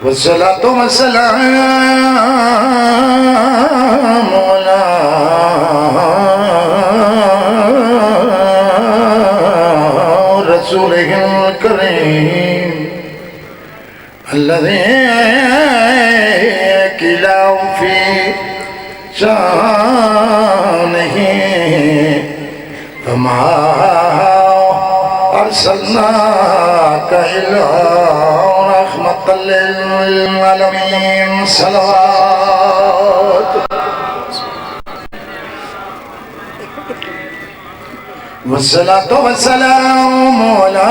वस्सलातु वस्सलाम अला रसूलिल करीम अल्लज़ी किला फी शानिही फमा अर्सलनाका इल्ला रहमतल लिल आलमीन सलावत वस्सलातु वस्सलाम अला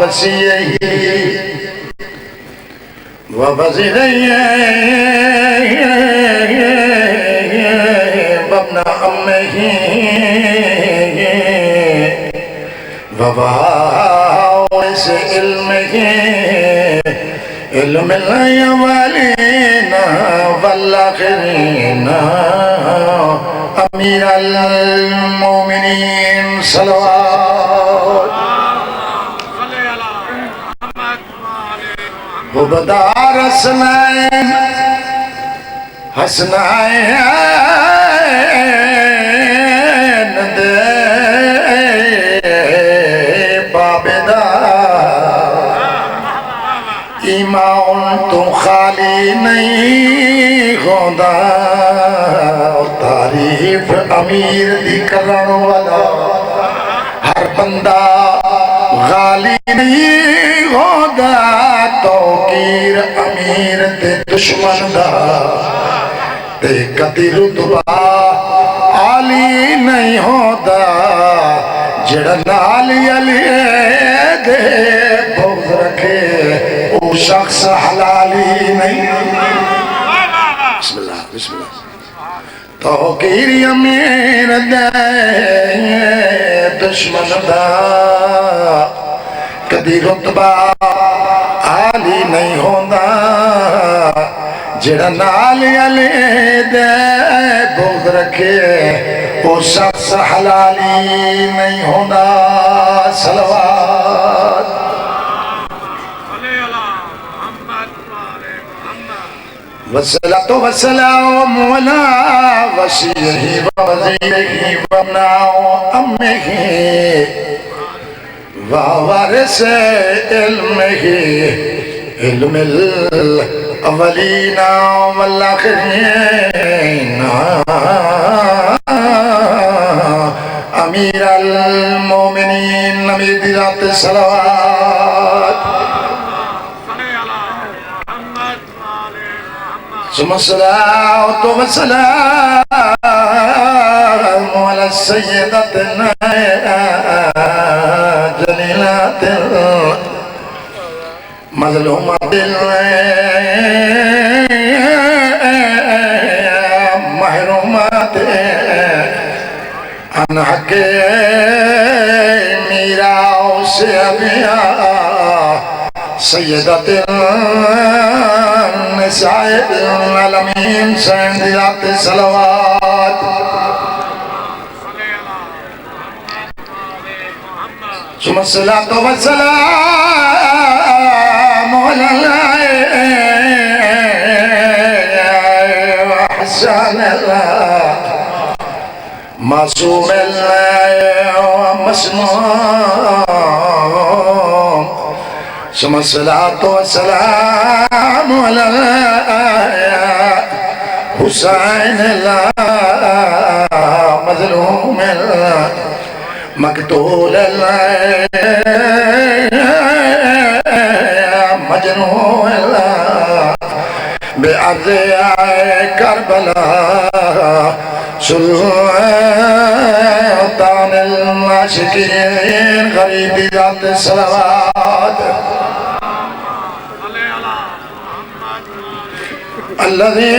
वसीयही व वज़ीरैहि वब्न अम्मिही व वारिस इल्मिही इल्मिल अव्वलीना वल आखिरीना अमीरुल मोमिनीन सल्लल्लाहु हुबदार हसनैन हसनैन दे बाबेदा ईमान तो खाली नहीं होता तारीफ अमीर दी करन वाला हर बंदा गाली नहीं होता तौकीर अमीर ते दुश्मन दा ते कदी रुतबा आली नहीं होता जेड़ा नाल अली दे बुग़्ज़ रखे वो शख्स हलाली नहीं। बिस्मिल्लाह बिस्मिल्लाह तौकीर अमीर दे दुश्मन दा कदी रुतबा आली नहीं होता जेड़ा नाल अले दे बुग़्ज़ रखे वो शख्स हलाली नहीं होता। सलवात वस्सलातु वस्सलाम अला वसीयही व वज़ीरिही वब्न अम्मिही व वारिस इल्मिही इल्मिल अव्वलीना वल आखिरीना अमीरुल मोमिनीन नबी दी रात सलावत सुम्मा सलातु वस्सलाम अला सय्यदतिना जलीलातिल मज़लूमातिल महरूमातिल अन हक़्क़े मीरा से अबिया सय्यदतिल निसाइल आलमीन सैयदात सलावत सुम्मा सलातु वस्सलाम अला हसनिल मासूमिल मसमूम सुम्मा सलातु वस्सलाम अला हुसैनिल मज़लूमिल मक़तूल मजनून बेअर्ज़ करबला सुल्तानिल आशिकीन गरीब ज़ात सलावत अल्लज़ी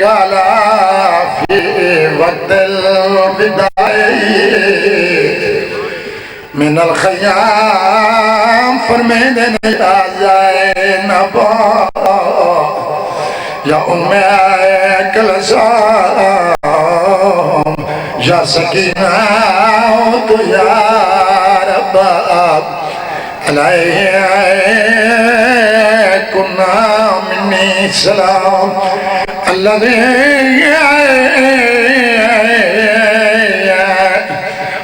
काला वक़्तिल बिदाई मिनल ख़याम फरमाते हैं आ जाए नबा या उम्मे कलसा या सकीना तो या रब्बा अलैकुन्ना मिन्नी सलाम अल्लज़ी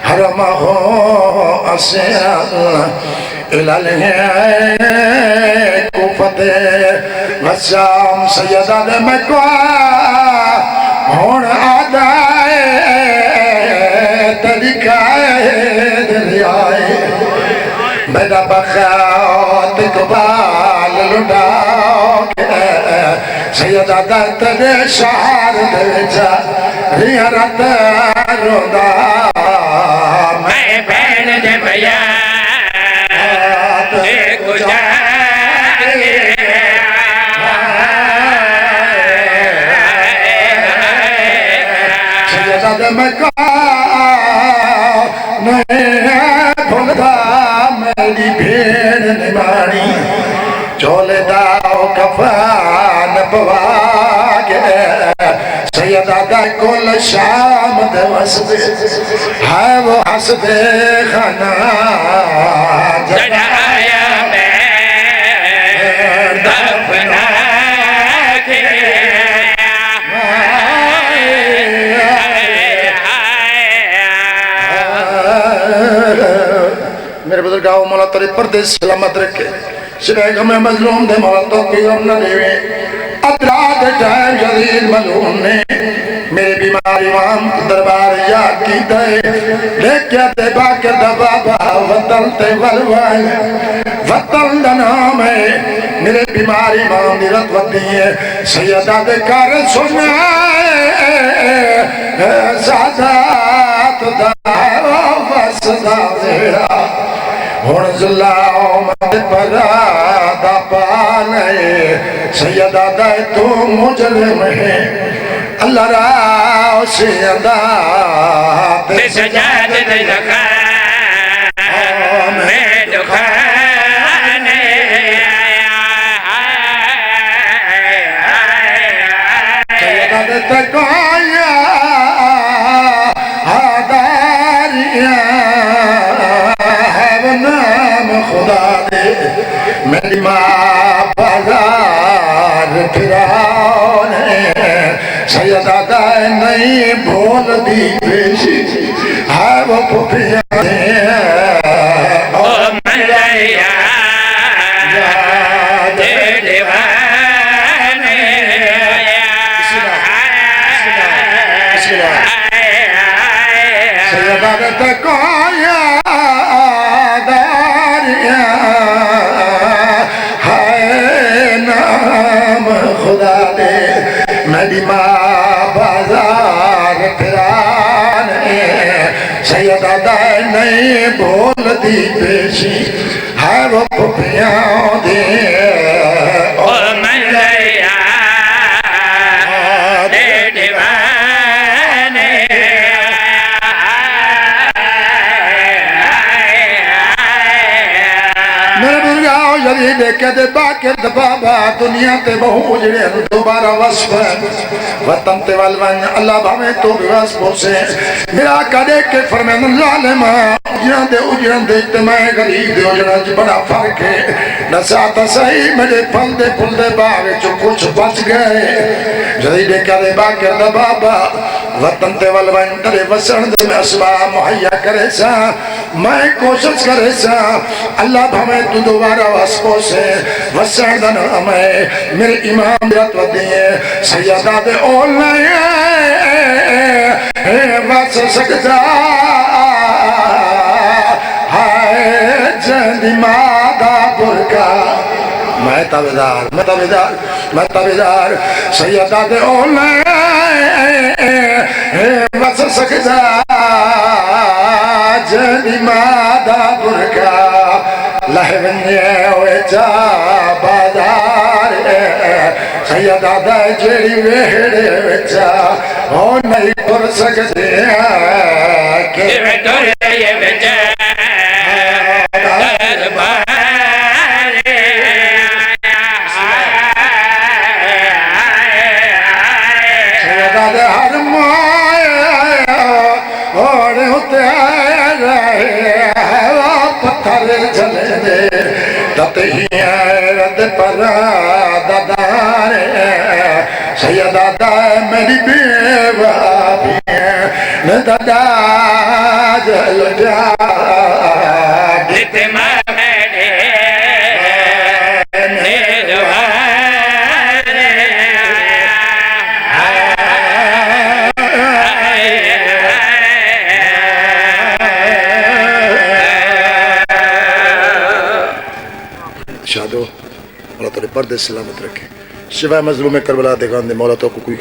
हरमहु अस्यल इलल कुफते वशाम सैयदा दे मक्का हुण आदाए तरीकाए दरियाए मेरा बखात इकबाल लुटाओगे सैयदा दा तेरे शहर दे जा रियारत रोदा मैं भैन दे भैया मेरी भेड़ निमाणी चोले दाओ कफान पवागे सैयदा दा कुल शाम दे वसदे है वो हसदे खाना जड़ाया मैं दफना के मेरे बुजुर्गाओं मौला तेरे पर्दे सलामत रखे सिरे गमे मजलूम दे मौला तो की गम न देवे अतरात टाइम जदीद मलूम ने मेरे बीमार इमाम दरबार या की दे लेके ते बाकर दा बाबा वतन ते वलवाए वतन दा नाम है मेरे बीमार इमाम दी रतवती है सैयदा दे कर सुना सादात दा वसदा मेरा हुण जुलाओ मत परादा पाले सैयदा दा तू मुजरिम है अल्लाह राव से अदा ते सजाद दे लगा मैं दुखाने सैयदा दे तकाया आदारिया खुदा दे मेरी माँ बाजार फिराने सैयदा दा नहीं बोल दी बेशी है वो पुफिया ओ मलैया दे दीवाने सैयदा दा तकाया खुदा दे मेरी माँ बाजार फिराने सैयदा दा नहीं बोलती पेशी है वो पुफिया दे ओ मलैया दे दीवाने मेरे बुजुर्गों यदि देखे दे बाके बाबा दुनिया ते बहु उजड़े दोबारा वस्फ वतन ते वलवन अल्लाह भावे तो विवास पोसे मेरा कदे के फरमान जालिमा उजड़न दे ते मैं गरीब दे उजड़न च बड़ा फर्क है नसा तो सही मेरे फल दे फुल दे बाग चो कुछ बच गए यदि देखे दे बाके बाबा वतन ते वलवन तेरे वसण दे असबाब मुहैया करे सा मैं कोशिश करे सा अल्लाह भावे तू दोबारा वस्फो से वसण दा नाम है मेरे इमाम रतवती है सैयदा दे ओले वस सकदा हाय जंदी मादा बुरका मैं तबेदार सैयदा दे ओले वस सकदा जंदी मादा बुरका लहवने जा बाजार सैयदा दा जेड़ी वेड़े विचा हो नहीं तुर सकते के तुर ये विचा सैयदा दे हर माया ही रद पर दादार सैयदा दा मेरी बेवा न दादा जल जा शादो मौला तेरे पर्दे सलामत रखे सिवाय मजलूम करबला देगान दे मौला तो कोई